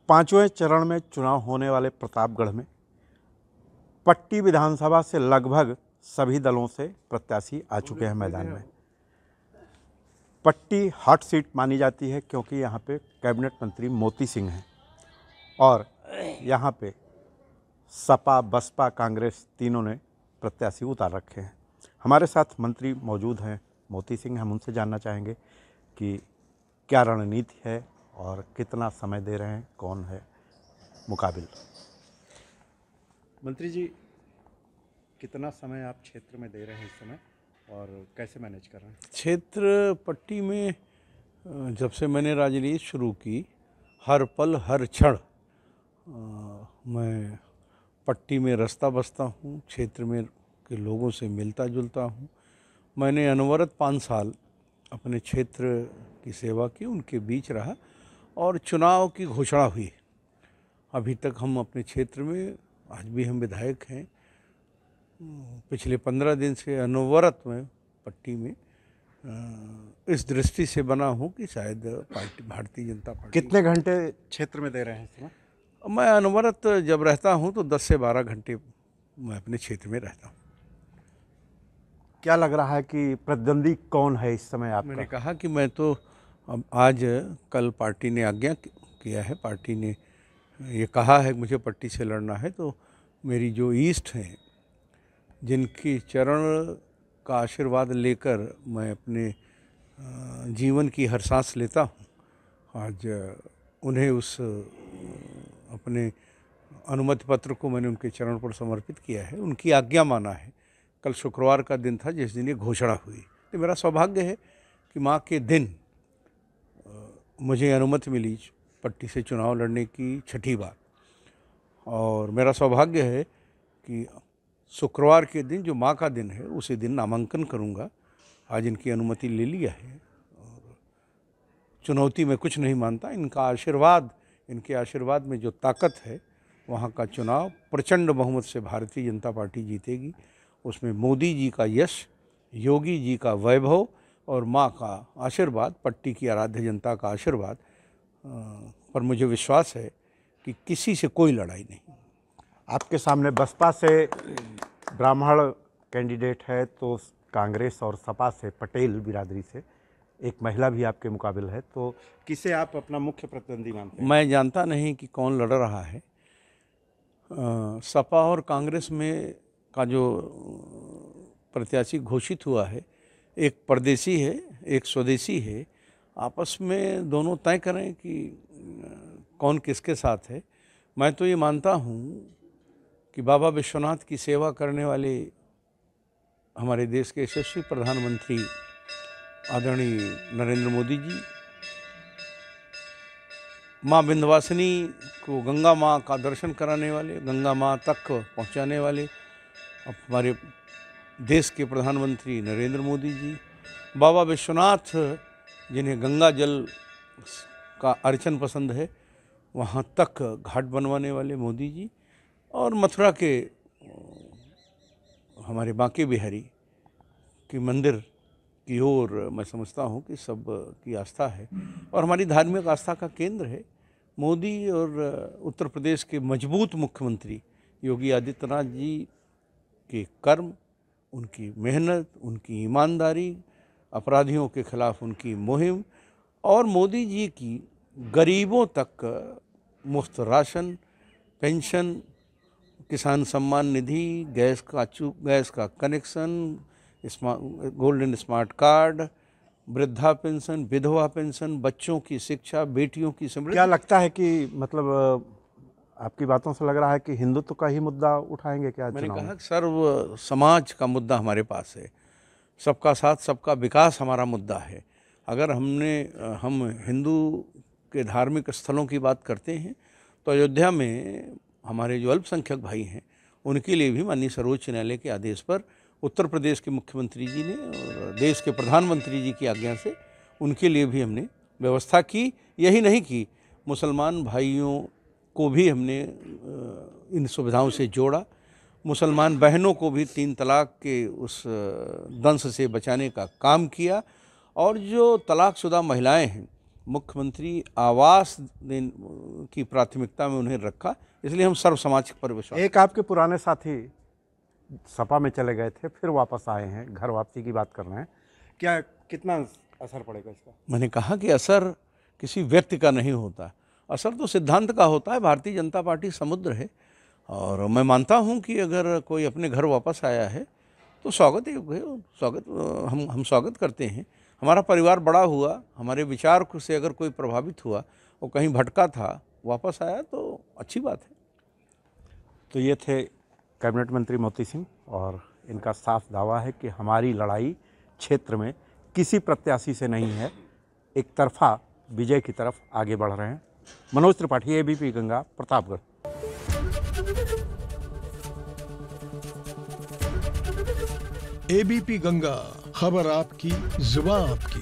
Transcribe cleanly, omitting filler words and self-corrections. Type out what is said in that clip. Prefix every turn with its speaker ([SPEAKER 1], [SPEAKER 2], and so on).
[SPEAKER 1] पांचवें चरण में चुनाव होने वाले प्रतापगढ़ में पट्टी विधानसभा से लगभग सभी दलों से प्रत्याशी आ चुके हैं मैदान में। पट्टी हॉट सीट मानी जाती है क्योंकि यहाँ पे कैबिनेट मंत्री मोती सिंह हैं और यहाँ पे सपा, बसपा, कांग्रेस तीनों ने प्रत्याशी उतार रखे हैं। हमारे साथ मंत्री मौजूद हैं मोती सिंह। हम उनसे जानना चाहेंगे कि क्या रणनीति है और कितना समय दे रहे हैं, कौन है मुकाबिल। मंत्री जी, कितना समय आप क्षेत्र में दे रहे हैं इस समय और कैसे मैनेज कर रहे हैं?
[SPEAKER 2] क्षेत्र पट्टी में जब से मैंने राजनीति शुरू की, हर पल हर क्षण मैं पट्टी में रास्ता बसता हूँ, क्षेत्र में के लोगों से मिलता जुलता हूँ। मैंने अनवरत 5 साल अपने क्षेत्र की सेवा की, उनके बीच रहा और चुनाव की घोषणा हुई। अभी तक हम अपने क्षेत्र में, आज भी हम विधायक हैं, पिछले 15 दिन से अनवरत में पट्टी में इस दृष्टि से बना हूँ कि शायद भारतीय जनता पार्टी।
[SPEAKER 1] कितने घंटे क्षेत्र में दे रहे हैं इस समय?
[SPEAKER 2] मैं अनवरत जब रहता हूँ तो 10 से 12 घंटे मैं अपने क्षेत्र में रहता हूँ।
[SPEAKER 1] क्या लग रहा है कि प्रतिद्वंदी कौन है इस समय आपका?
[SPEAKER 2] मैंने कहा कि मैं तो अब आज कल पार्टी ने आज्ञा किया है, पार्टी ने ये कहा है मुझे पट्टी से लड़ना है, तो मेरी जो ईस्ट हैं जिनकी चरण का आशीर्वाद लेकर मैं अपने जीवन की हर सांस लेता हूँ, आज उन्हें उस अपने अनुमति पत्र को मैंने उनके चरण पर समर्पित किया है, उनकी आज्ञा माना है। कल शुक्रवार का दिन था जिस दिन ये घोषणा हुई। तो मेरा सौभाग्य है कि माँ के दिन मुझे अनुमति मिली पट्टी से चुनाव लड़ने की 6ठी बार, और मेरा सौभाग्य है कि शुक्रवार के दिन जो माँ का दिन है उसी दिन नामांकन करूँगा। आज इनकी अनुमति ले लिया है और चुनौती में कुछ नहीं मानता। इनका आशीर्वाद, इनके आशीर्वाद में जो ताकत है, वहाँ का चुनाव प्रचंड बहुमत से भारतीय जनता पार्टी जीतेगी। उसमें मोदी जी का यश, योगी जी का वैभव और माँ का आशीर्वाद, पट्टी की आराध्य जनता का आशीर्वाद पर मुझे विश्वास है कि किसी से कोई लड़ाई नहीं।
[SPEAKER 1] आपके सामने बसपा से ब्राह्मण कैंडिडेट है, तो कांग्रेस और सपा से पटेल बिरादरी से एक महिला भी आपके मुकाबिल है, तो किसे आप अपना मुख्य प्रतिद्वंदी मानते हैं?
[SPEAKER 2] मैं जानता नहीं कि कौन लड़ रहा है। सपा और कांग्रेस में का जो प्रत्याशी घोषित हुआ है, एक परदेशी है, एक स्वदेशी है। आपस में दोनों तय करें कि कौन किसके साथ है। मैं तो ये मानता हूँ कि बाबा विश्वनाथ की सेवा करने वाले हमारे देश के यशस्वी प्रधानमंत्री आदरणीय नरेंद्र मोदी जी, माँ विंध्यवासिनी को, गंगा माँ का दर्शन कराने वाले, गंगा माँ तक पहुँचाने वाले हमारे देश के प्रधानमंत्री नरेंद्र मोदी जी, बाबा विश्वनाथ जिन्हें गंगा जल का अर्चन पसंद है, वहाँ तक घाट बनवाने वाले मोदी जी, और मथुरा के हमारे बांके बिहारी की मंदिर की ओर मैं समझता हूँ कि सब की आस्था है और हमारी धार्मिक आस्था का केंद्र है। मोदी और उत्तर प्रदेश के मजबूत मुख्यमंत्री योगी आदित्यनाथ जी के कर्म, उनकी मेहनत, उनकी ईमानदारी, अपराधियों के खिलाफ उनकी मुहिम और मोदी जी की गरीबों तक मुफ्त राशन, पेंशन, किसान सम्मान निधि, गैस का कनेक्शन, गोल्डन स्मार्ट कार्ड, वृद्धा पेंशन, विधवा पेंशन, बच्चों की शिक्षा, बेटियों की समृद्धि।
[SPEAKER 1] क्या लगता है कि मतलब आपकी बातों से लग रहा है कि हिंदुत्व का ही मुद्दा उठाएंगे क्या?
[SPEAKER 2] मैंने कहा कि सर्व समाज का मुद्दा हमारे पास है, सबका साथ सबका विकास हमारा मुद्दा है। अगर हम हिंदू के धार्मिक स्थलों की बात करते हैं तो अयोध्या में हमारे जो अल्पसंख्यक भाई हैं उनके लिए भी माननीय सर्वोच्च न्यायालय के आदेश पर उत्तर प्रदेश के मुख्यमंत्री जी ने और देश के प्रधानमंत्री जी की आज्ञा से उनके लिए भी हमने व्यवस्था की। यही नहीं कि मुसलमान भाइयों को भी हमने इन सुविधाओं से जोड़ा, मुसलमान बहनों को भी 3 तलाक के उस दंश से बचाने का काम किया, और जो तलाकशुदा महिलाएं हैं मुख्यमंत्री आवास की प्राथमिकता में उन्हें रखा, इसलिए हम सर्व समाज पर विश्वास।
[SPEAKER 1] एक आपके पुराने साथी सपा में चले गए थे, फिर वापस आए हैं, घर वापसी की बात कर रहे हैं, क्या कितना असर पड़ेगा इसका?
[SPEAKER 2] मैंने कहा कि असर किसी व्यक्ति का नहीं होता, असर तो सिद्धांत का होता है। भारतीय जनता पार्टी समुद्र है और मैं मानता हूं कि अगर कोई अपने घर वापस आया है तो स्वागत है, हम स्वागत करते हैं। हमारा परिवार बड़ा हुआ, हमारे विचार से अगर कोई प्रभावित हुआ, वो कहीं भटका था, वापस आया तो अच्छी बात है।
[SPEAKER 1] तो ये थे कैबिनेट मंत्री मोती सिंह और इनका साफ दावा है कि हमारी लड़ाई क्षेत्र में किसी प्रत्याशी से नहीं है, एक तरफा विजय की तरफ आगे बढ़ रहे हैं। मनोज त्रिपाठी, एबीपी गंगा, प्रतापगढ़।
[SPEAKER 3] एबीपी गंगा, खबर आपकी, जुबान आपकी।